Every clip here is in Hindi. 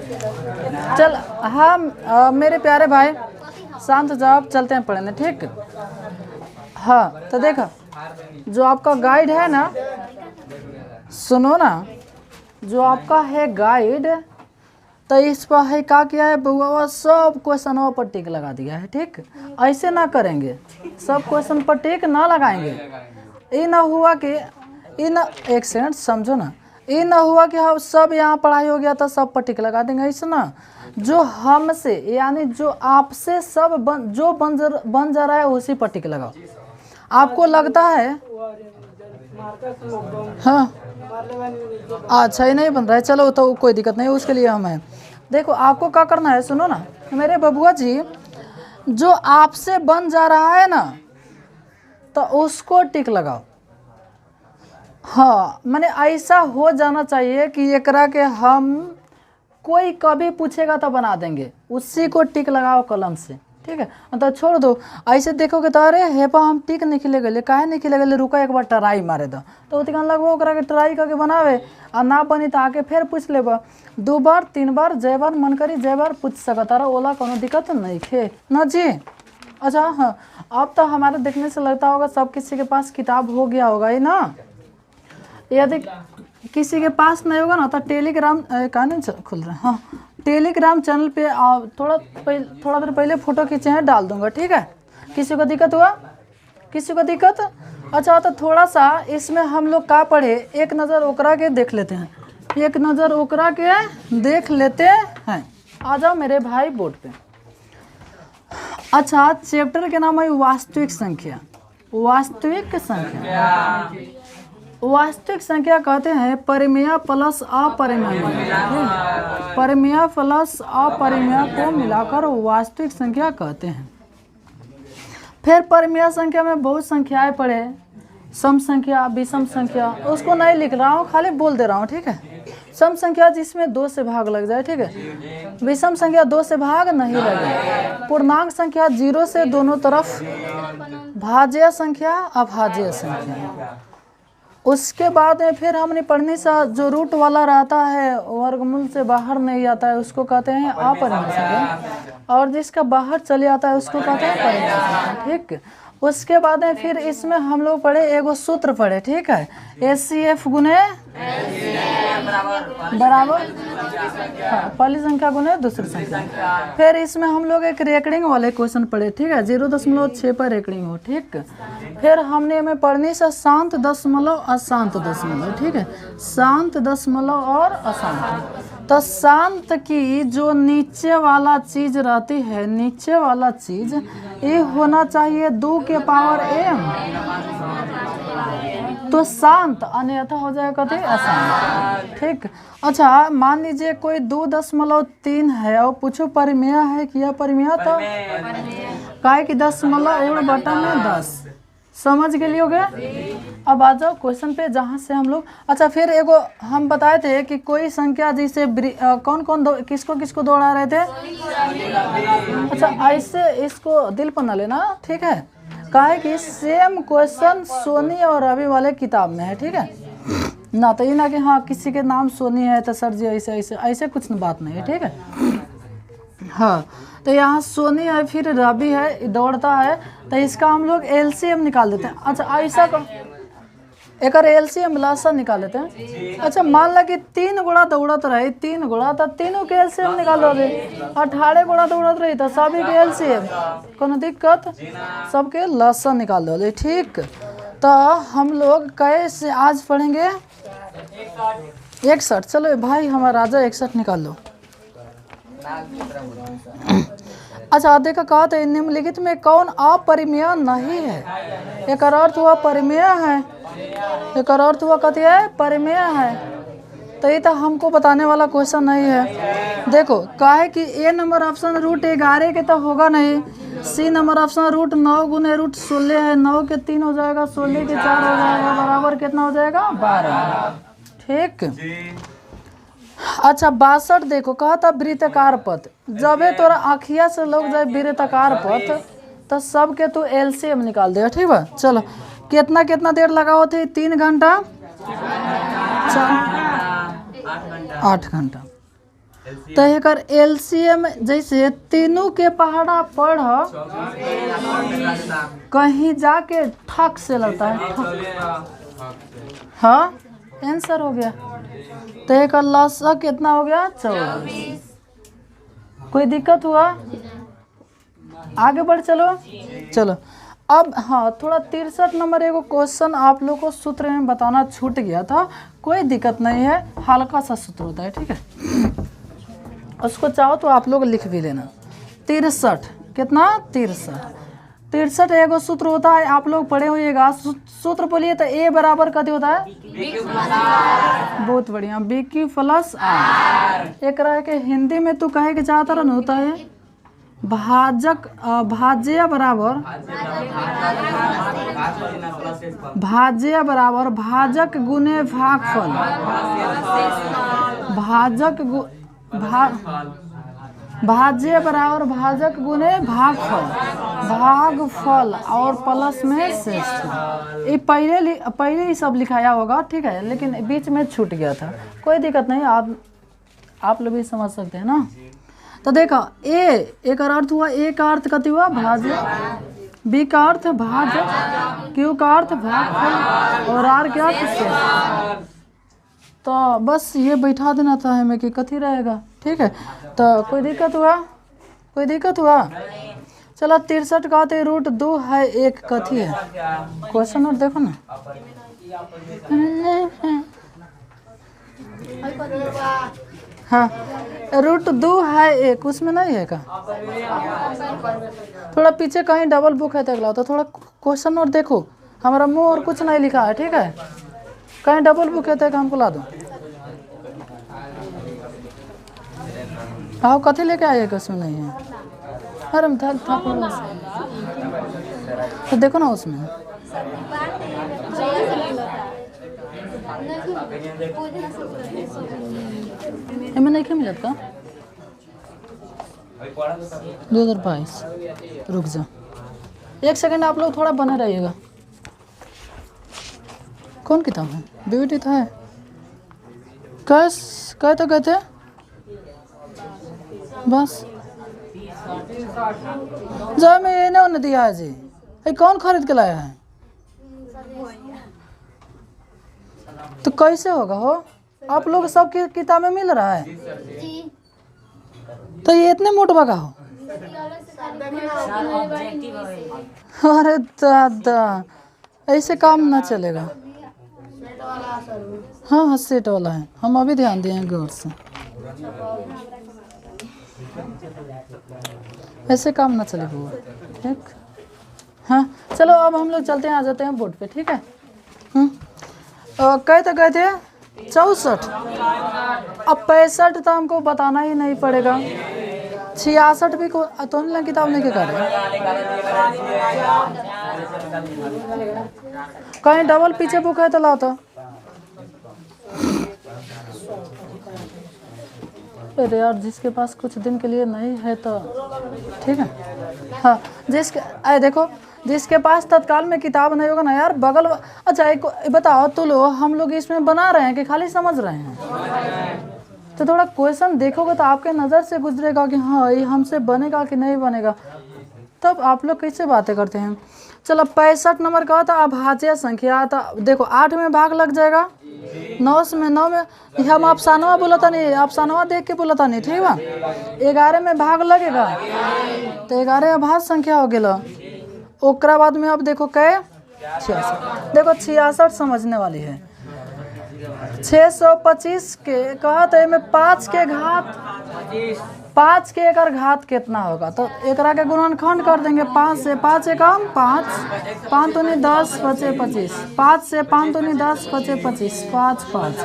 चल हाँ मेरे प्यारे भाई शांत हो जाओ, चलते हैं पढ़ने, ठीक। हाँ तो देखो जो आपका गाइड है ना, सुनो ना, जो आपका है गाइड, तो इस पर है क्या किया है बउआ, सब क्वेश्चनों पर टिक लगा दिया है, ठीक। ऐसे ना करेंगे, सब क्वेश्चन पर टिक ना लगाएंगे। ये ना हुआ कि एक सेकंड समझो ना, ये ना हुआ कि हम सब यहाँ पढ़ाई हो गया तो सब पर टिक लगा देंगे, ऐसे ना। जो हमसे यानी जो आपसे सब बन जा रहा है उसी पर टिक लगाओ। आपको लगता है हाँ अच्छा ही नहीं बन रहा है, चलो तो कोई दिक्कत नहीं, उसके लिए हम हैं। देखो आपको क्या करना है, सुनो ना मेरे बबुआ जी, जो आपसे बन जा रहा है ना तो उसको टिक लगाओ। हाँ मैंने ऐसा हो जाना चाहिए कि एकरा के हम कोई कभी पूछेगा तो बना देंगे, उसी को टिक लगाओ कलम से, ठीक है। तो छोड़ दो, ऐसे देखोगे तो अरे हेपा हम टिक नहीं खिले गए, काहे नहीं खिले गए, रुका एक बार ट्राई मारे तो उतन लगभग ओकरा के ट्राई करके बनावे, आ ना बनी तो आके फिर पूछ लेबा, 2 बार 3 बार जय बार मन करी जय बार पूछ सकता रहा, ओला कोनो दिक्कत नहीं खे ना जी। अच्छा हाँ अब तो हमारे देखने से लगता होगा सब किसी के पास किताब हो गया होगा ही ना। यदि किसी के पास नहीं होगा ना तो टेलीग्राम कहाँ नहीं खुल रहा है, हाँ टेलीग्राम चैनल पे थोड़ा देर पहले फ़ोटो खींचे हैं, डाल दूंगा, ठीक है। किसी को दिक्कत हुआ, किसी को दिक्कत? अच्छा तो थोड़ा सा इसमें हम लोग का पढ़े, एक नज़र ओकरा के देख लेते हैं, एक नज़र ओकरा के देख लेते हैं। आ जाओ मेरे भाई बोर्ड पे। अच्छा चैप्टर के नाम है वास्तविक संख्या। वास्तविक संख्या, वास्तविक संख्या कहते हैं परिमेय प्लस अपरिमेय, परिमेय प्लस अपरिमेय को मिलाकर वास्तविक संख्या कहते हैं। फिर परिमेय संख्या में बहुत संख्याएं पढ़े, सम संख्या, विषम संख्या, उसको नहीं लिख रहा हूँ, खाली बोल दे रहा हूँ, ठीक है। सम संख्या जिसमें 2 से भाग लग जाए, ठीक है। विषम संख्या 2 से भाग नहीं लगे। पूर्णांक संख्या 0 से दोनों तरफ, भाज्य संख्या, अभाज्य संख्या। उसके बाद में फिर हमने पढ़नी सा जो रूट वाला रहता है, वर्गमूल से बाहर नहीं आता है, उसको कहते हैं अपरिमेय संख्या, और जिसका बाहर चले आता है उसको कहते हैं परिमेय संख्या, ठीक। उसके बाद में फिर इसमें हम लोग पढ़े एगो सूत्र पढ़े, ठीक है, HCF गुने बराबर हाँ, पहली संख्या गुने दूसरी संख्या। फिर इसमें हम लोग एक रेकरिंग वाले क्वेश्चन पढ़े, ठीक है, 0.6 पर रेकरिंग हो, ठीक। फिर हमने में पढ़नी से शांत दशमलव अशांत दशमलव, ठीक है, शांत दशमलव और अशांत। तो शांत की जो नीचे वाला चीज रहती है, नीचे वाला चीज ये होना चाहिए 2 के पावर m, तो शांत, अन्यथा हो जाएगा कथी अशांत, ठीक। अच्छा मान लीजिए कोई 2.3 है और पूछो परिमेय है कि अपरिमेय, तो काहे कि दशमलव उड़ बटन में 10, समझ के लिए हो गया। अब आ जाओ क्वेश्चन पे जहाँ से हम लोग, अच्छा फिर एगो हम बताए थे कि कोई संख्या जैसे कौन कौन किसको किसको दौड़ा रहे थे। अच्छा ऐसे इसको दिल पर न लेना, ठीक है, काहे कि सेम क्वेश्चन सोनी और रवि वाले किताब में है, ठीक है ना। तो ये ना कि हाँ किसी के नाम सोनी है तो सर जी ऐसे ऐसे ऐसे कुछ बात नहीं है, ठीक है। हाँ तो यहाँ सोनी है फिर रवि है, दौड़ता है, तो इसका हम लोग LCM निकाल देते हैं। अच्छा ऐसा एक LCM लासा निकाल लेते हैं। अच्छा मान ला कि 3 गुणा दौड़त रही, 3 गुणा, तो तीनों के LCM निकाल लो, 18 गुणा दौड़त रही तो सभी के LCM, कोनो दिक्कत, सबके लासा निकाल दो, ठीक। तो हम लोग कैसे आज पढ़ेंगे 61, चलो भाई हमारा राजा 61 निकाल लो। अच्छा देखा कहा था निम्नलिखित में कौन अपरिमेय नहीं है, एक अर्थ हुआ परिमेय है, एक अर्थ हुआ कथी है परिमेय है, तो ये तो हमको बताने वाला क्वेश्चन नहीं है। देखो काहे कि A नंबर ऑप्शन रूट 11 के तो होगा नहीं, C नंबर ऑप्शन रूट 9 गुने रूट 16 है, 9 के 3 हो जाएगा, 16 के 4 हो जाएगा, बराबर कितना हो जाएगा 12, ठीक। अच्छा 62 देखो कहा था वृत्ताकार पथ, जब तोरा आखिया से लोग जाए वृत्ताकार पथ तो सब के तू LCM निकाल दे, ठीक है। चलो कितना कितना देर लगा होते, 3 घंटा 8 घंटा, तो एकर एलसीएम जैसे तीनों के पहाड़ा पढ़ कहीं जाके ठक से लगता है हाँ आंसर हो गया। तो एक लसा कितना हो गया 24। कोई दिक्कत हुआ? आगे बढ़ चलो। अब हाँ थोड़ा 63 नंबर एगो क्वेश्चन आप लोग को सूत्र में बताना छूट गया था, कोई दिक्कत नहीं है, हल्का सा सूत्र होता है, ठीक है। उसको चाहो तो आप लोग लिख भी लेना। 63 कितना 63 एगो सूत्र होता है, आप लोग पढ़े होइएगा। सूत्र बोलिए तो ए बराबर कति होता है? बहुत बढ़िया, बी क्यू प्लस आर। एक रह के हिंदी में तू कहे के चाहता रहा होता है भाज्य बराबर भाजक गुने भागफल। भाज्य बराबर भाजक गुने भागफल और प्लस में शेष। ये पहले ही सब लिखाया होगा, ठीक है, लेकिन बीच में छूट गया था, कोई दिक्कत नहीं, आप लोग भी समझ सकते हैं ना। तो देखो एक अर्थ हुआ, ए का अर्थ कति हुआ भाज्य, बी का अर्थ भाजक, क्यू का अर्थ भागफल और आर का अर्थ शेष। तो बस ये बैठा देना था हमें कि कथी रहेगा, ठीक है। तो कोई दिक्कत हुआ? चलो 63 का तो √2 है, एक कथी है क्वेश्चन और देखो ना। हाँ √2 है एक, उसमें नहीं है का? थोड़ा पीछे कहीं डबल बुक है तो तो थोड़ा क्वेश्चन और देखो, हमारा मुंह और कुछ नहीं लिखा है, ठीक है। कहीं डबल बुक है तो हमको ला दो। आओ कथी लेके आइए, उसमें नहीं है। अरे था तो देखो ना उसमें। हमें नहीं क्या मिलत का 2022। रुक जा एक सेकंड, आप लोग थोड़ा बने रहिएगा। कौन किताब है? ब्यूटी था है कह तो कहते बस जो मैं ये ना दिया है जी, ये कौन खरीद के लाया है? तो कैसे होगा हो? आप लोग सबकी किताबें मिल रहा है तो ये इतने मोटवा का हो? अरे दादा ऐसे काम ना चलेगा। हाँ सेट वाला है, हम अभी ध्यान दिए हैं गौर से, ऐसे काम ना चलेगा, ठीक। हाँ चलो अब हम लोग चलते हैं, आ जाते हैं बोर्ड पे, ठीक है। कहते 64। अब 65 तो हमको बताना ही नहीं पड़ेगा। 66 भी को तो नहीं किताब लेके कर कहीं डबल पीछे बुक है तो लाओ तो। अरे यार जिसके पास कुछ दिन के लिए नहीं है तो ठीक है। हाँ जिसके देखो जिसके पास तत्काल में किताब नहीं होगा ना यार बगल। अच्छा एक बताओ तो लो, हम लोग इसमें बना रहे हैं कि खाली समझ रहे हैं? तो थोड़ा क्वेश्चन देखोगे तो आपके नज़र से गुजरेगा कि हाँ ये हमसे बनेगा कि नहीं बनेगा, तब आप लोग कैसे बातें करते हैं। चलो 65 नंबर का था अभाज्य संख्या। तो देखो 8 में भाग लग जाएगा, 9 में हम अफसानवा बोलता नहीं, अफसानवा देख के बोलता नहीं, ठीक है। 11 में भाग लगेगा तो 11 अभाज्य संख्या हो गया। ओकरा बाद में अब देखो कै 66। देखो 66 समझने वाली है। 625 के कहत है में 5 के एकर घात कितना होगा, तो एकरा के गुणनखंड कर देंगे। 5 से 5 एकम 5, 5 दूनी 10 बचे 25, 5 से 5 दूनी 10 बचे 25, 5 5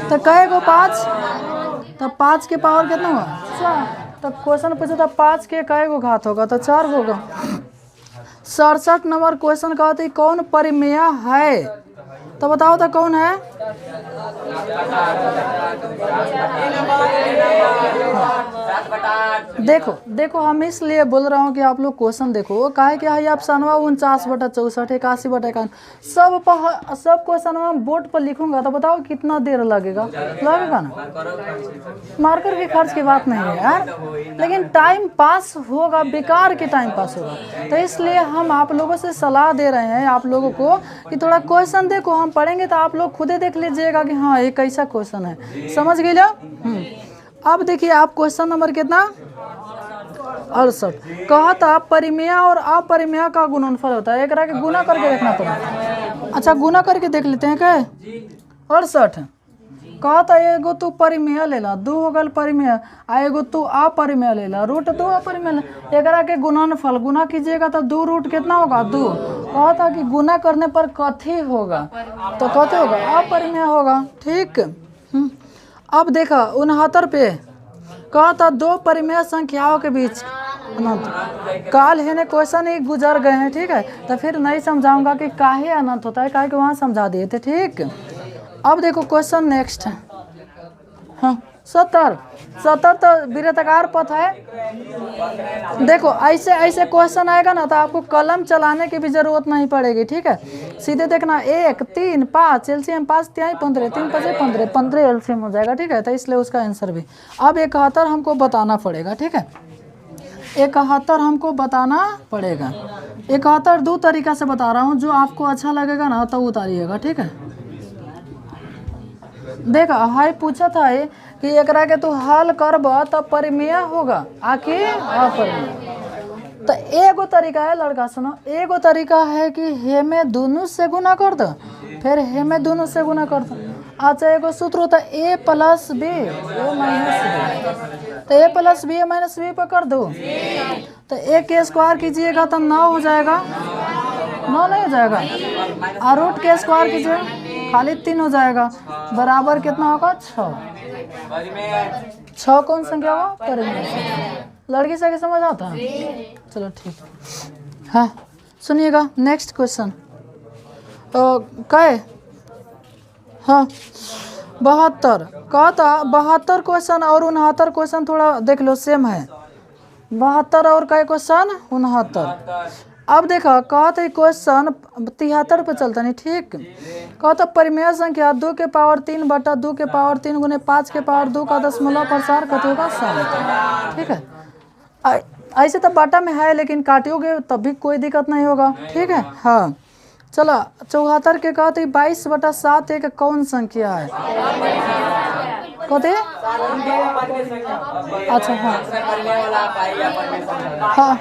तो कहे गो 5, तो 5 के पावर कितना हुआ 4। तो क्वेश्चन पूछा था 5 के कहे गो घात होगा, तो 4 होगा। 67 नंबर क्वेश्चन कहती कौन परिमेय है, तो बताओ तो कौन है। देखो देखो हम इसलिए बोल रहा हूँ कि आप लोग क्वेश्चन देखो, वो काहे कि है आप सनवा 49/64 81/51 सब क्वेश्चन में बोर्ड पर लिखूंगा तो बताओ कितना देर लगेगा ना। मार्कर के खर्च की बात नहीं है यार, लेकिन टाइम पास होगा, बेकार के टाइम पास होगा। तो इसलिए हम आप लोगों से सलाह दे रहे हैं आप लोगों को कि थोड़ा क्वेश्चन देखो, हम पढ़ेंगे तो आप लोग खुद ही देख लीजिएगा कि हाँ ये कैसा क्वेश्चन है, समझ गए लो। अब देखिए आप क्वेश्चन नंबर कितना 68 कहा था परिमेय और अपरिमेय का गुणनफल होता है, एक के गुना करके देखना पड़ेगा। अच्छा गुना करके देख लेते हैं क्या। 68 कहा था एगो तू परिमेय ले ला, 2 हो गल परिमेय, आ एगो तू अपरिमेय ले ला, √2 अपरिमेय, एक के गुणनफल गुना कीजिएगा तो 2 रूट कितना होगा 2। कहा था कि गुना करने पर कथी होगा, तो कथी होगा अपरिमेय होगा। ठीक। अब देखा 69 पे कहा था 2 परिमेय संख्याओं के बीच अनंत। काल है ने क्वेश्चन ही गुजर गए हैं, ठीक है, तो फिर नहीं समझाऊंगा कि काहे अनंत होता है, काहे कि वहाँ समझा दिए थे। ठीक। अब देखो क्वेश्चन नेक्स्ट है। हाँ 70 तो वृत्ताकार पथ है। देखो ऐसे ऐसे क्वेश्चन आएगा ना तो आपको कलम चलाने की भी जरूरत नहीं पड़ेगी, ठीक है, सीधे देखना 1 3 5 एलसीएम 5 3 15 3 5 15 एलसीएम हो जाएगा, ठीक है, तो इसलिए उसका आंसर भी। अब 71 हमको बताना पड़ेगा, ठीक है, 71 हमको बताना पड़ेगा। 71 दो तरीका से बता रहा हूँ, जो आपको अच्छा लगेगा ना तो उतारिएगा, ठीक है। देखा हाई पूछा था ये कि एकरा के तू हल करब तब परिमेय होगा आकि अपरिमेय। तो एगो तरीका है लड़का सुनो, एगो तरीका है कि हे में दोनों से गुना कर दो, फिर हे में दोनों से गुना कर दो। अच्छा एगो सूत्र होता है a + b a - b, तो a + b a - b पर कर दो, तो a के स्क्वायर कीजिएगा तो 9 हो जाएगा, 9 नहीं हो जाएगा, और रूट के स्क्वायर कीजिए खाली 3 हो जाएगा, बराबर कितना होगा 6। 6 कौन संख्या होगा परिमेय। लड़की से समझ आता है, चलो ठीक। हाँ सुनिएगा नेक्स्ट क्वेश्चन क्या। हाँ 72 कहता 72 क्वेश्चन और 69 क्वेश्चन थोड़ा देख लो सेम है, 72 और क्या क्वेश्चन 69। अब देखा कहते क्वेश्चन 73 पे चलता नहीं, ठीक, कहता परिमेय संख्या 2 के पावर 3 बटा 2 के पावर 3 गुने 5 के पावर 2 का दशमलव प्रसार कथी होगा 7, ठीक है। ऐसे तो बाटा में है लेकिन काटियोगे तब भी कोई दिक्कत नहीं होगा, ठीक है। हाँ चलो 74 के कहते 22/7 एक कौन संख्या है, कहते अच्छा हाँ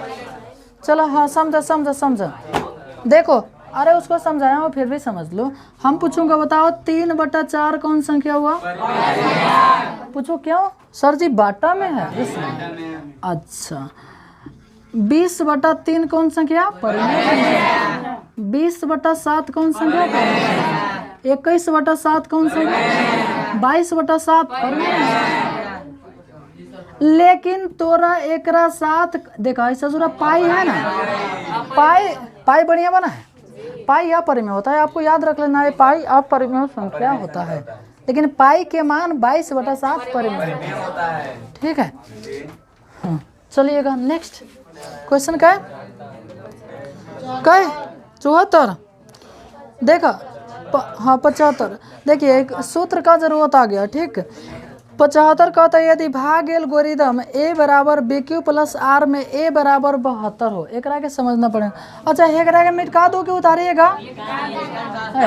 चलो हाँ समझो देखो, अरे उसको समझाया हो फिर भी समझ लो। हम पूछूंगा बताओ 3/4 कौन संख्या हुआ, पूछो क्यों सर जी बाटा में है इसलिए। अच्छा 20/3 कौन संख्या परिमेय, 20/7 कौन संख्या परिमेय, 21/7 कौन संख्या, 22/7 परिमेय। लेकिन तोरा एकरा साथ देखा ऐसा सूरा पाई है ना, पाई बढ़िया बना है, पाई अपरिमेय होता है, आपको याद रख लेना है, पाई अपरिमेय संख्या होता है, लेकिन पाई के मान 22/7 परिमेय होता है, ठीक है। हाँ चलिएगा नेक्स्ट क्वेश्चन क्या है 74 देखा हाँ 75 देखिए एक सूत्र का जरूरत आ गया, ठीक। 75 कहता है यदि भाग एल्गोरिदम a = bq + r में a = 72 हो, एकरा के समझना पड़ेगा। अच्छा एकरा के मिटका दो कि उतारिएगा,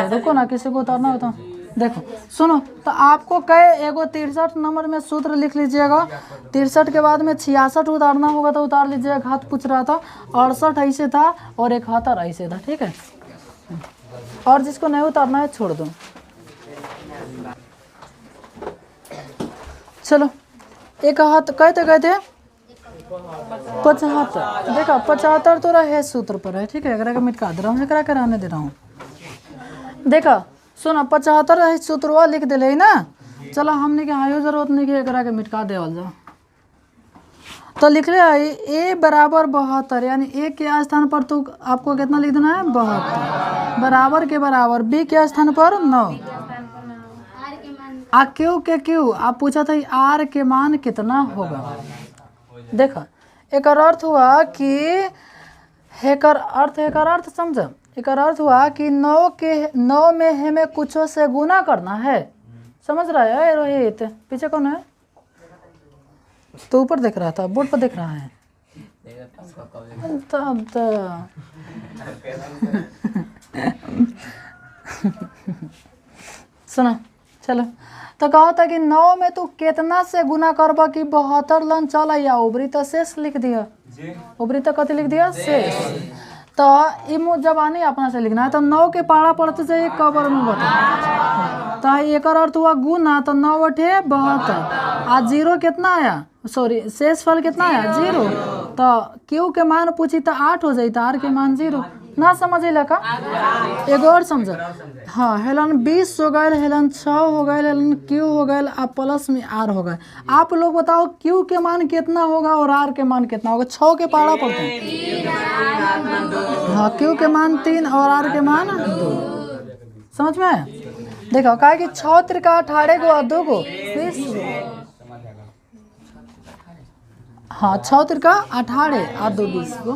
रुको ना किसी को उतारना होता। देखो सुनो तो आपको कहे एगो 63 नंबर में सूत्र लिख लीजिएगा, 63 के बाद में 66 उतारना होगा तो उतार लीजिएगा, घात पूछ रहा था, 68 ऐसे था और 71 ऐसे था, ठीक है। और जिसको नहीं उतारना है छोड़ दो। चलो एक हाथ कहते 75 देखा 75 तो रहे सूत्र पर है, ठीक है, एकरा के मिटका दे रहा हूँ, एकरा के रहने दे रहा हूँ। देखा सुना 75 है सूत्रवा लिख दिले ना, चलो हमने के हायो जरूरत नहीं कि एकरा के मिटका देवल जाओ, तो लिख ले a = 72 यानी a के स्थान पर तो आपको कितना लिख देना है 72, बराबर के बराबर b के स्थान पर 9, आ क्यू के क्यू आप पूछा था आर के मान कितना होगा, देखो एक अर्थ हुआ कि एकर अर्थ समझ। एक अर्थ हुआ कि 9 में हमें कुछों से गुना करना है। समझ रहा है रोहित? पीछे कौन है? तो ऊपर देख रहा था, बोर्ड पर देख रहा है। तब तो सुना, चलो तो कहा था कि 9 में तू कितना से गुना करबा कि 72 लन चल या उबरी तो शेष लिख दिया। उबरी तो कथी लिख दिया? शेष। तो इमो जबानी अपना से लिखना है। तो 9 के पारा पढ़ते से एक कबर में बता। तो एक अर्थ हुआ गुना, तो 9 बटे 72 आ 0 कितना आया? सॉरी शेष फल कितना आया? 0। तो क्यू के मान पूछी तो 8 हो जाई, तो आर के मान 0 ना। समझ का? एक और समझ। हाँ हेलन 20 हो गए, हेलन 6 हो गए, हेलन क्यू हो गए, आप प्लस में आर हो गए। आप लोग बताओ क्यू के मान कितना होगा और आर के मान कितना होगा? 6 के पारा पड़ते हैं। हाँ क्यू के मान 3 और आर के मान 2। समझ में आया? देखो कहा कि 6 त्रिका 18 को और 2 को 20। हाँ 6 त्रिका 18 और 2 20 को।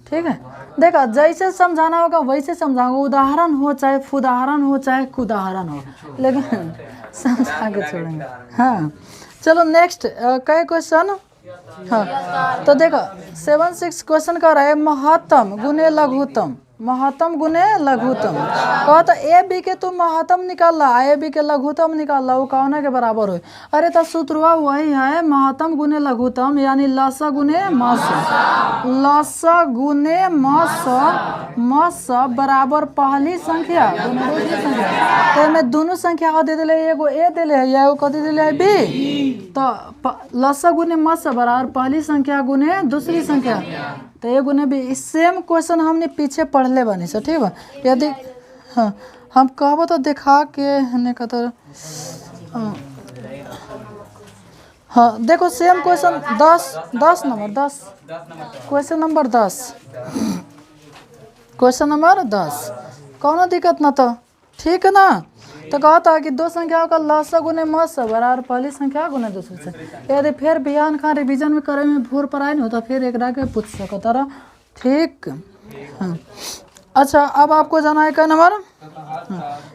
ठीक है, देखो जैसे समझाना होगा वैसे समझाऊंगा। उदाहरण हो चाहे फुदाहरण हो चाहे कुदाहरण हो, लेकिन समझा के छोड़ेंगे। हाँ चलो नेक्स्ट कई क्वेश्चन। हाँ तो देखो 76 क्वेश्चन कर रहा है महत्तम गुने लघुत्तम। महत्तम गुने लघुत्तम कहो तो ए बी के तुम महत्तम निकाल ला, ए बी के लघुत्तम निकाल ला, वो कौन के बराबर हो? अरे तो सूत्र वही है महत्तम गुने लघुत्तम, यानी लसा गुने मस। लसा गुने मस बराबर पहली संख्या गुने दूसरी संख्या। तो में दोनों संख्या दे दिले, एगो ए दिले है या एगो कथी दिले है बी। तो लसा गुने मस बराबर पहली संख्या गुने दूसरी संख्या। तो ये गुने भी सेम क्वेश्चन हमने पीछे पढ़ले बनी से। ठीक है, यदि हाँ हम कहबो तो दिखा के हने का तो हाँ देखो same question 10 number 10 question number 10 question number 10 कौन दिक्कत ना। तो ठीक है ना। तो कहता है कि 2 संख्याओं का लसा गुने मस बराबर पहली संख्या गुने दूसरी संख्या। यदि फिर बिहान खा रिवीजन में करे में भोर पर आए नहीं होता फिर एक के पूछ सको तारा। ठीक हाँ अच्छा अब आपको जाना है क्या नंबर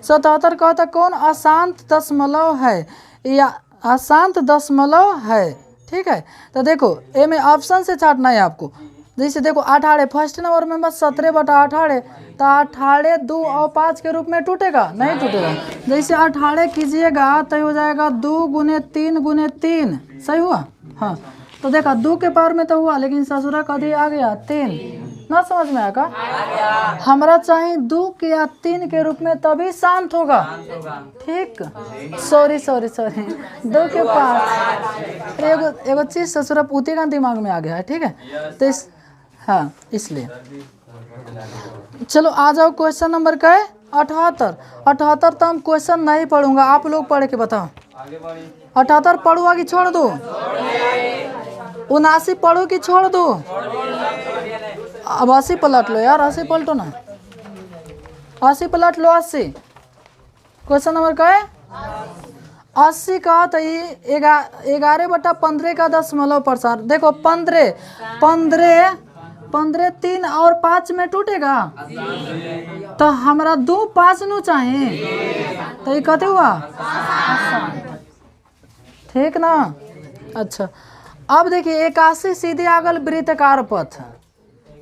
77। कहता कौन अशांत दशमलव है या अशांत दशमलव है। ठीक है, तो देखो ए में ऑप्शन से छाटना है आपको। जैसे देखो 18 फर्स्ट नंबर में बस 17/18, तो 18 2 और 5 के रूप में टूटेगा नहीं टूटेगा। जैसे 18 कीजिएगा तो हो जाएगा 2 गुने 3 गुने 3। सही हुआ? हाँ तो देखा 2 के पावर में तो हुआ, लेकिन ससुरा कभी आ गया 3। ना समझ में आएगा? हमारा चाहिए 2 के या 3 के रूप में तभी शांत होगा। ठीक सॉरी 2 के 5 एगो चीज ससुरा पूते का दिमाग में आ गया है। ठीक है तो हाँ इसलिए चलो आ जाओ क्वेश्चन नंबर का है 78। तो हम क्वेश्चन नहीं पढ़ूंगा, आप लोग पढ़ के बताओ। 78 पढ़ूंगा कि छोड़ दो? 79 पढ़ो कि छोड़ दो? अब 80 पलट लो यार, 80 पलटो ना, 80 पलट लो। 80 क्वेश्चन नंबर का है 80 का। तो ये 11/15 का दशमलव प्रसार। देखो 15 3 और 5 में टूटेगा, तो हमारा 2 5 नु चाहिए। तो ये कते हुआ? ठीक ना। अच्छा अब देखिए 81 सीधे आगल वृत्तकार पथ।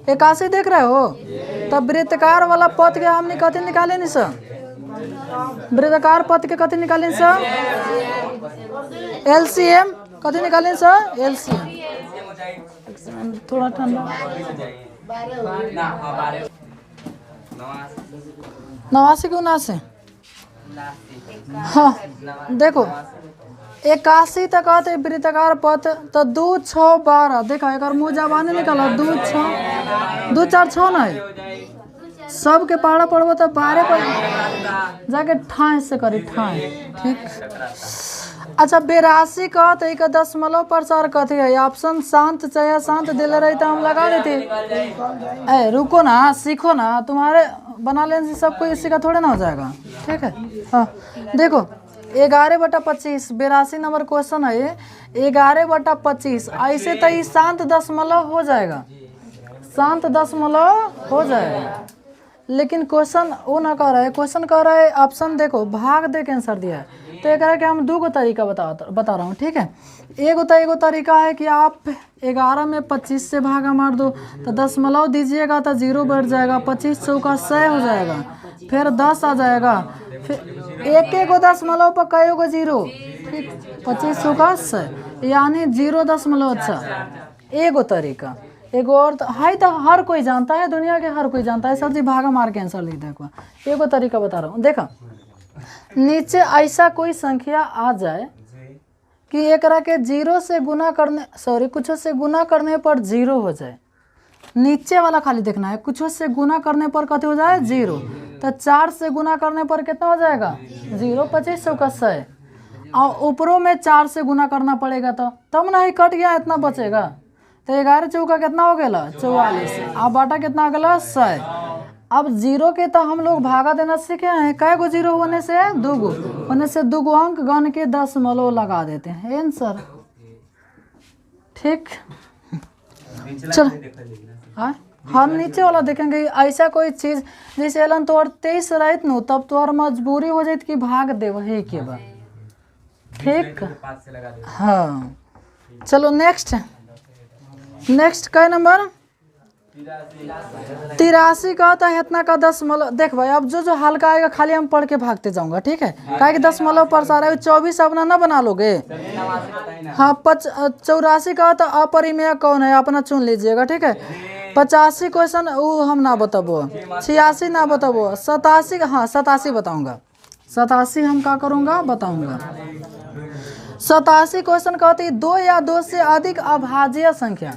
81 देख रहे हो? तब वृत्तकार वाला पथ के हमने कथी निकाले नहीं सर? वृत्तकार पथ के कथी निकाले सर? LCM कथी निकाले सर? LCM। थोड़ा ठंडा 89 के 79। हाँ देखो 81 तक आते वृत्तकार पथ। तो 2 6 12 देखा एक मुँह जबाने निकाला 2 6 2 4 6 ना है। सब के पारा पड़बो तो 12 पर जाके ठाए से करी ठाए। ठीक अच्छा 82 का तो एक दशमलव प्रसार कथी है? ऑप्शन शांत चाहे शांत दिले रही तो हम लगा देते। ए रुको ना, सीखो ना, तुम्हारे बना लेने से सब कोई इसी का थोड़े ना हो जाएगा। ठीक है हाँ देखो 11/25 82 नंबर क्वेश्चन है। 11/25 ऐसे तो ये शांत दशमलव हो जाएगा, शांत दशमलव हो जाएगा, लेकिन क्वेश्चन वो ना कह रहा है। क्वेश्चन कह रहा है ऑप्शन देखो, भाग दे के आंसर दिया है। तो ये कह रहा है कि हम दो तरीका बता रहा हूँ, ठीक है। एगो तरीका है कि आप 11 में 25 से भागा मार दो तो दशमलव दीजिएगा तो 0 बैठ जाएगा, 25 चौका 100 हो जाएगा, फिर 10 आ जाएगा, फिर एक दशमलव पर कई गो 0, ठीक, 25 चौका 100 यानी 0.। अच्छा एगो तरीका, एगो और है तो हर कोई जानता है, दुनिया के हर कोई जानता है, सर जी भागा मार के आंसर लिख देखो। एगो तरीका बता रहा हूँ, देखा नीचे ऐसा कोई संख्या आ जाए कि एकरा के 0 से गुना करने, सॉरी कुछ से गुना करने पर 0 हो जाए। नीचे वाला खाली देखना है, कुछ से गुना करने पर कते हो जाए 0, तो 4 से गुना करने पर कितना हो जाएगा 0, 25 चौका 100, और ऊपरों में 4 से गुना करना पड़ेगा तो तब ना ही कट गया, इतना बचेगा। तो 11 चौका कितना हो गया 44, अब बाटा कितना गला 100। अब 0 के तो हम लोग भागा देना सीखे हैं, कै गो 0 होने से 2 गो, होने से 2 गो अंक गण के दशमलव लगा देते हैं आंसर, ठीक। चल हम नीचे वाला देखेंगे। ऐसा कोई चीज जैसे एलन तोर 23 रहित नु तब तोर मजबूरी हो जाती कि भाग दे वही के बा, ठीक। हाँ चलो नेक्स्ट कै नंबर 83 का होता है इतना का दशमलव। देख भाई अब जो हल्का आएगा खाली हम पढ़ के भागते जाऊंगा, ठीक है, क्या कि दशमलव पर सारा 24 अपना ना बना लोगे। हाँ 84 का होता अपरिमेय कौन है अपना चुन लीजिएगा, ठीक है। 85 क्वेश्चन वो हम ना बताबो, 86 ना बताबो, 87, हाँ 87 बताऊंगा, 87 हम क्या करूंगा बताऊंगा। 87 क्वेश्चन कहती 2 या 2 से अधिक अभाज्य संख्या,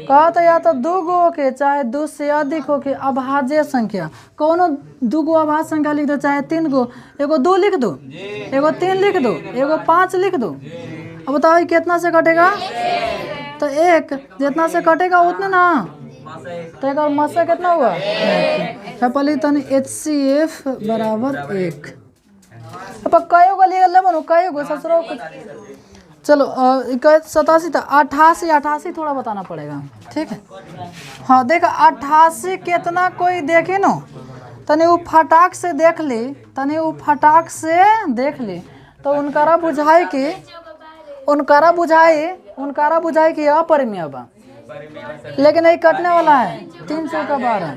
कहता या तो 2 गो के चाहे 2 से अधिक हो के अभाज्य संख्या, कोनो 2 गो अभाज्य संख्या लिख दो, चाहे 3 गो, एगो 2 लिख दो, एगो 3 लिख दो, एगो 5 लिख दो। अब बताओ कितना से कटेगा, तो 1 जितना से कटेगा उतना ना, तो एक और मसा कितना हुआ पहले तन HCF बराबर 1। अब कई गो ले बनो कई गो ससुरो। चलो 87 था 88 थोड़ा बताना पड़ेगा, ठीक है। हाँ देख 88 कितना कोई देखे नो, तने वो फटाक से देख ली, तने वो फटाक से देख ली तो उनकारा बुझाई कि अपरिमेय बा, लेकिन नहीं कटने वाला है 300 का 12।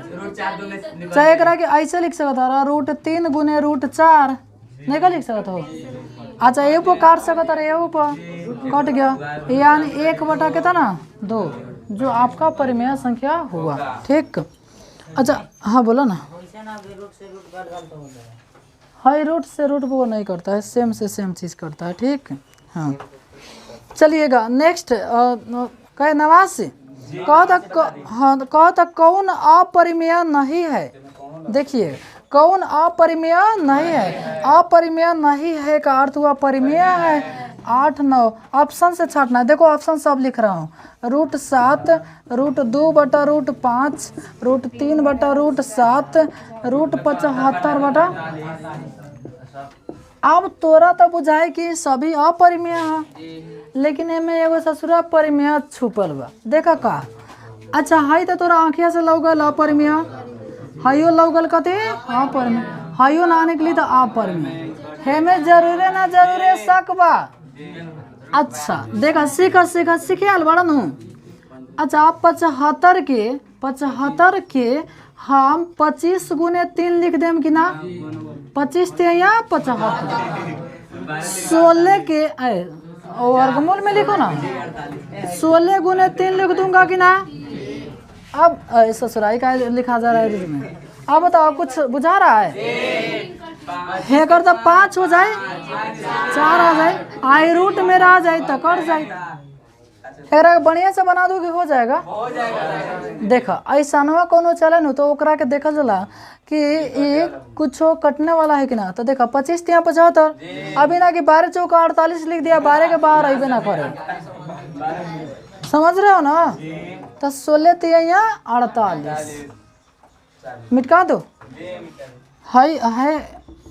चाहे एक कि ऐसे लिख सकता रहा √3 गुने √4 नहीं का लिख सकता हो। अच्छा ये ऊपर काट सकता रहे, ऊपर कट गया, यानी 1 बटा कितना ना 2 जो आपका परिमेय संख्या हुआ, ठीक। अच्छा हाँ बोलो ना, हाई रूट से रूट वो नहीं करता है, सेम से सेम चीज़ करता है, ठीक। हाँ चलिएगा नेक्स्ट कहे 89 कहता कौन अपरिमेय नहीं है। देखिए कौन अपरिमेय नहीं है, अपरिमेय नहीं है का अर्थ हुआ परिमेय है। 8 9 ऑप्शन से छाटना है, देखो ऑप्शन सब लिख रहा हूँ, √7 √2 बटा √5 √3 बटा √7 √75 बटा। अब तोरा तो बुझाए कि सभी अपरिमेय है, लेकिन एमे एगो ससुरा परिमेय छुपल बा, देखा का। अच्छा हाई तो तोरा आँखिया से लौगल अपरिमेय, हाइयो लौगल कते अपरिमेय, हाइयो ना निकली तो अपरिमेय, हेमे जरूरे ना जरूरे शक बा। अच्छा देखा सीखे बड़न हूँ। अच्छा आप 75 के हम 25 गुने 3 लिख देम कि ना, 25 ते या 75, 16 के वर्गमूल में लिखो ना, 16 गुने 3 लिख दूंगा कि ना। अब ससुराई का लिखा जा रहा है इसमें, अब बताओ कुछ बुझा रहा है कर तो 5 हो जाए 4 आ जाए, आई रूट मेरा आ जाए तो कट जाए, बढ़िया से बना दो कि हो जाएगा। देखा ऐसा कोनो चले न तो ओकरा के देखा चला कि ये कुछ कटने वाला है कि ना। तो देखा 25 या 75, अभी ना कि 12 चौका 48 लिख दिया, 12 के बाहर अभी ना करे, समझ रहे हो ना। तो 16 या 48 मिटका दो, है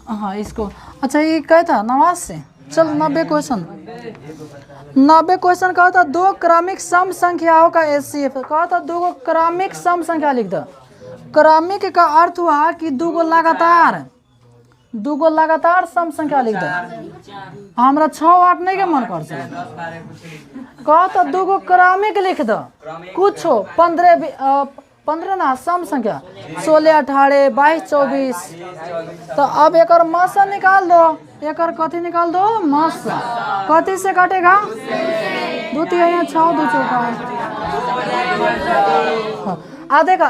हाँ इसको, अच्छा ये क्या था नवाज से। चल 90 क्वेश्चन, 90 क्वेश्चन कहा था दो क्रमिक सम संख्याओं का एचसीएफ, कहा था दो क्रमिक सम संख्या लिख दो। क्रमिक का अर्थ हुआ कि दो लगातार सम संख्या लिख दो। हमरा 6-8 नहीं के मन कर सकता, कहा था दो क्रमिक लिख दो कुछ हो 15 ना सम संख्या 16, 18, 22, 24। तो अब एक मसा निकाल दो, एक कथी निकाल दो मसा, कथी से कटेगा 2 3 6 2 चौका। देखा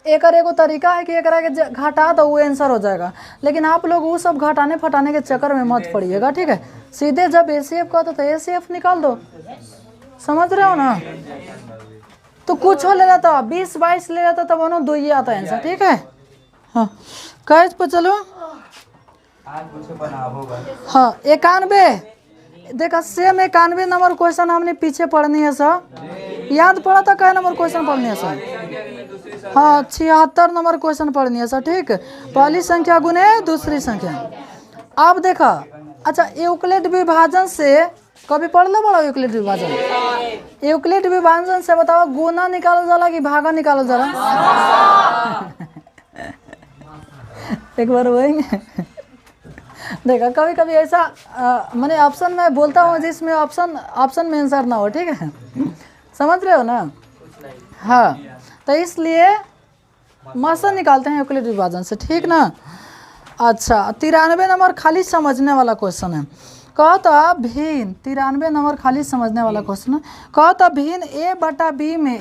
एक एगो तरीका है कि एक के घटा तो वो आंसर हो जाएगा, लेकिन आप लोग वो सब घटाने फटाने के चक्कर में मत पड़िएगा, ठीक है। सीधे जब एसीएफ कहते तो एसीएफ निकाल दो, समझ रहे हो ना। तो कुछ हो ले लेता 20 22 ले लेता तब दो ही आता आंसर, ठीक है। हाँ कैच पर चलो। हाँ 91, देखा सेम 91 नंबर क्वेश्चन हमने पीछे पढ़नी है सर, याद पड़ा था क्या नंबर क्वेश्चन पढ़नी है सर। हाँ 76 नंबर क्वेश्चन पढ़नी है सर, ठीक। पहली संख्या गुने दूसरी संख्या। अब देखा, अच्छा यूक्लिड विभाजन से कभी पढ़ लो बड़ा यूक्लिड विभाजन। यूक्लिड विभाजन से बताओ गुना निकालो जाला कि भागा निकालो जाला। एक बार वही देखा, कभी कभी ऐसा मैंने ऑप्शन में बोलता हूँ जिसमें ऑप्शन में आंसर ना हो, ठीक है, समझ रहे हो ना। हाँ तो इसलिए मसा निकालते हैं यूक्लिड विभाजन से, ठीक ना। अच्छा 93 नंबर खाली समझने वाला क्वेश्चन है। कहता भिन्न 93 नंबर खाली समझने वाला क्वेश्चन है। कहता भिन्न ए बटा बी में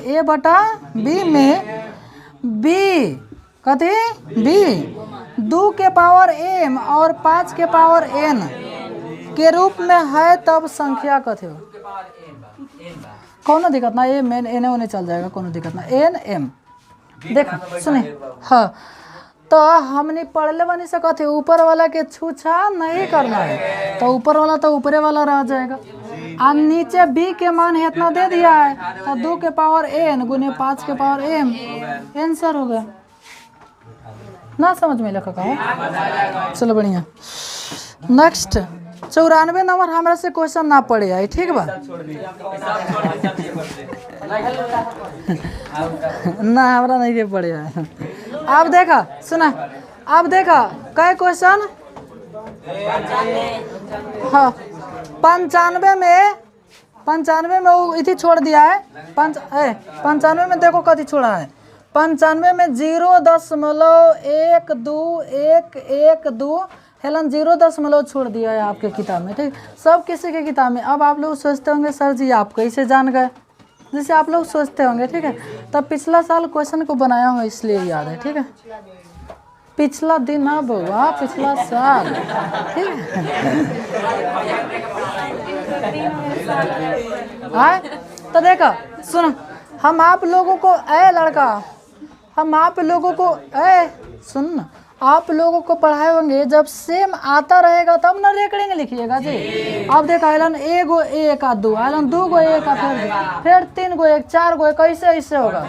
बी कथी बी 2 के पावर m और 5 के पावर n के रूप में है तब संख्या कथी हो। कोनो दिक्कत ना, ए मेन एन ओने चल जाएगा, कोनो दिक्कत ना। एन एम देखा सुने। हाँ तो हमने पढ़ले बनी से कथे ऊपर वाला के छूछा नहीं करना है, तो ऊपर वाला तो ऊपरे वाला रह जाएगा। और नीचे b के मान इतना दे दिया है, तो 2 के पावर n गुने 5 के पावर m आंसर हो गया ना। समझ में लगा कहा, चलो बढ़िया। नेक्स्ट 94 नंबर हमरा से क्वेश्चन ना पड़े आई, ठीक बा ना हमरा नहीं के पड़े आए। अब देखा सुना, अब देखा क्या क्वेश्चन। हाँ 95 में वो इति छोड़ दिया है। 95 में देखो कथी छोड़ा है। 95 में 0.121112 हेलन 0 छोड़ दिया है आपके किताब में, ठीक। सब किसी के किताब में। अब आप लोग सोचते होंगे सर जी आप कैसे जान गए, जैसे आप लोग सोचते होंगे, ठीक है। तब पिछला साल क्वेश्चन को बनाया हो इसलिए याद है, ठीक है। पिछला दिन ना बउआ, पिछला साल, ठीक है। तो देखा सुन, हम आप लोगों को लड़का, हम आप लोगों को सुन, आप लोगों को पढ़ाए होंगे जब सेम आता रहेगा तब ना रेकड़ेंगे लिखिएगा जी। अब देखा एलन 1 गो 1 आ 2, एलन 2 गो 1 आ फिर 3 गो 1 4 गो 1 कैसे ऐसे होगा।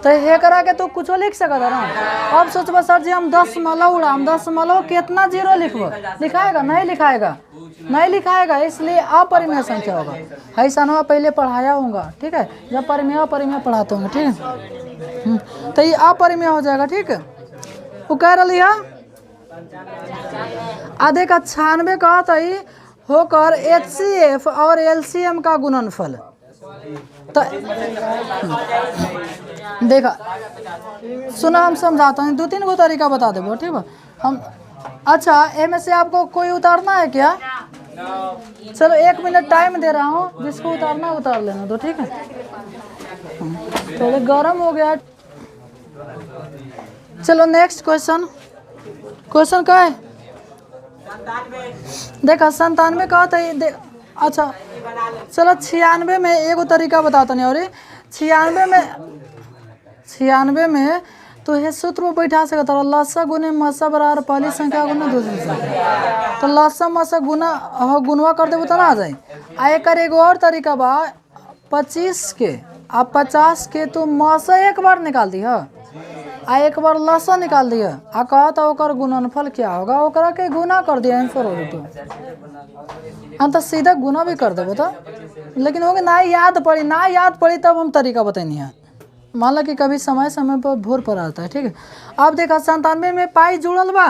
तो ये करा के तो कुछ लिख सकता ना। अब सोचबा सर जी हम 10 मलो उड़ाम, 10 मलो कितना 0 लिखबो, लिखाएगा नहीं लिखाएगा, नहीं लिखाएगा, इसलिए अपरिमेय संख्या होगा। ऐसा ना पहले पढ़ाया होगा, ठीक है, जब परिमेय पढ़ाते होंगे, ठीक है। तो ये अपरिमेय हो जाएगा, ठीक है। वो कह रही है आधे का 96 का तई होकर HCF और LCM का गुणनफल। तो देखा सुना, हम समझाता हूँ 2-3 गो तरीका बता देबो, ठीक है हम। अच्छा इनमें से आपको कोई उतारना है क्या? चलो 1 मिनट टाइम दे रहा हूँ, जिसको उतारना उतार लेना दो, ठीक है। थोड़े गर्म हो गया। चलो नेक्स्ट क्वेश्चन क्या है। देखा 97 का था। अच्छा चलो 96 में एगो तरीका बताता नहीं, और 96 में तो ये सूत्र में बैठा सकता है लसा गुने मसा बराबर पहली संख्या गुना दूसरी संख्या। तो लसा मसा गुनवा कर देबो तो ना आ जाए। आ एगो और तरीका बा 25 के, आप 50 के तो मसा एक बार निकाल दी है, आ एक बार लसा निकाल दिया आ कहा तो ओकर गुणनफल क्या होगा, ओकरा के गुना कर दिया आंसर हो तो हम तो सीधा गुना भी कर देबो तो, लेकिन होगे ना याद पड़ी तब हम तरीका बताइए है। मान लो कि कभी समय समय पर भोर पर आता है, ठीक है। अब देखा 97 में पाई जुड़ल बा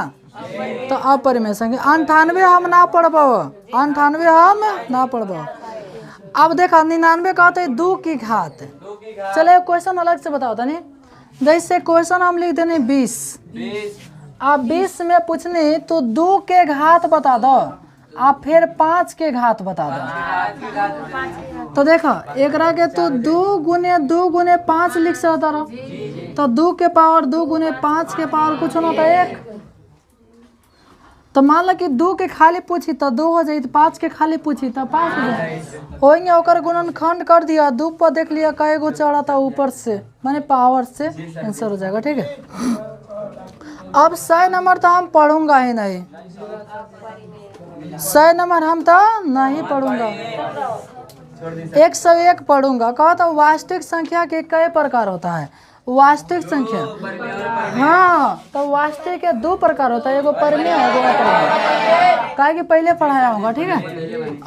तो अपरिमेय संख्या। 98 हम ना पढ़ पाओ, 98 हम ना पढ़ पाओ। अब देखा 99 कहते हैं 2 की घात। चले क्वेश्चन अलग से बताओ था नहीं, जैसे क्वेश्चन हम लिख देने 20, आप 20 में पूछने तो 2 के घात बता दो, आप फिर 5 के घात बता दो। तो देखो एकरा के तो 2 गुने 5 लिख सकता रहो, तो 2 के पावर 2 गुने 5 के पावर कुछ ना होता 1। तो मान लो कि 2 के खाली पूछी तो 2 हो जाए, 5 के खाली पूछी तो 5 हो जाए। वही ओकर गुणनखंड कर दिया, 2 पर देख लिया कई गो चढ़ा था ऊपर से, माने पावर से आंसर हो जाएगा, ठीक है। अब 100 नंबर तो हम पढ़ूंगा ही नहीं, 100 नंबर हम तो नहीं पढ़ूंगा, 101 पढ़ूंगा। कहा था वास्तविक संख्या के कई प्रकार होता है, वास्तविक संख्या, हाँ तो वास्तविक के 2 प्रकार होता है, एगो परिमेय है एगो अपरिमेय, काहे कि पहले पढ़ाया होगा, ठीक है।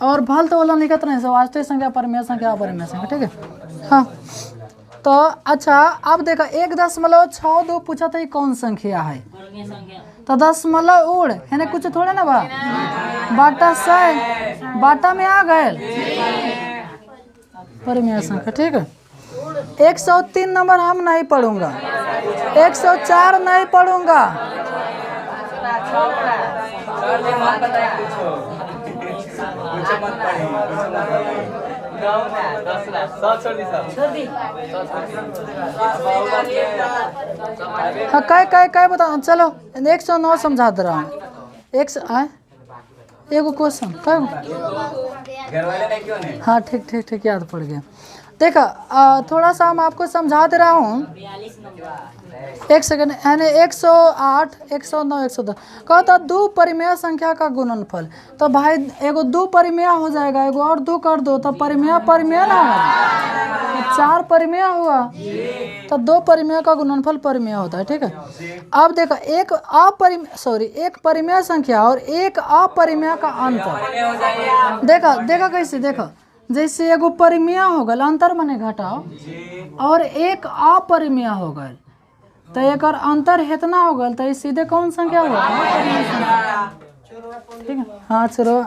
और भल तो वाला निकट नहीं, वास्तविक संख्या, परिमेय संख्या, अपरिमेय संख्या, ठीक है। हाँ तो अच्छा अब देखा 1.62 पूछा था, कौन संख्या है, तो दशमलव उड़ है ना, कुछ थोड़े ना बा, बाटा 100 बाटा में आ गए परिमेय संख्या, ठीक है। 103 नंबर हम नहीं पढ़ूंगा, 104 नहीं पढ़ूंगा, हाँ काय बताओ। चलो 109 समझा दे रहा हूँ, एगो क्वेश्चन हाँ ठीक याद पड़ गया। देखा थोड़ा सा हम आपको समझा दे रहा हूँ, 1 सेकंड, यानी 108, 109, 110 कहता 2 परिमेय संख्या का गुणनफल। तो भाई एगो 2 परिमेय हो जाएगा, एगो और 2 कर दो तो परिमेय ना होगा, तो 4 परिमेय हुआ, तो 2 परिमेय का गुणनफल परिमेय होता है, ठीक है। अब देखो एक परिमेय संख्या और एक अपरिमेय का अंतर, देखा कैसे, देखो जैसे एगो परिमेय हो गल, अंतर माने घटाओ, और एक अपरिमेय हो गल तो एक अंतर इतना हो गल, तो सीधे कौन संख्या होगा, ठीक है। हाँ चलो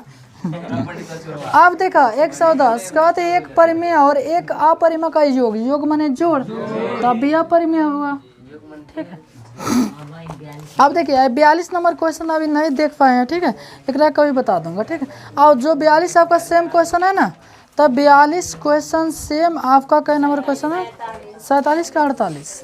अब देखा 110 कहते एक परिमेय और एक अपरिमेय का योग माने जोड़, तब भी अपरिमेय हुआ, ठीक है। अब देखिए 42 नंबर क्वेश्चन अभी नहीं देख पाए हैं, ठीक है, एक कभी बता दूंगा, ठीक है। और जो 42 आपका सेम क्वेश्चन है ना, तब 42 क्वेश्चन सेम आपका कई नंबर क्वेश्चन है, 47 का 48।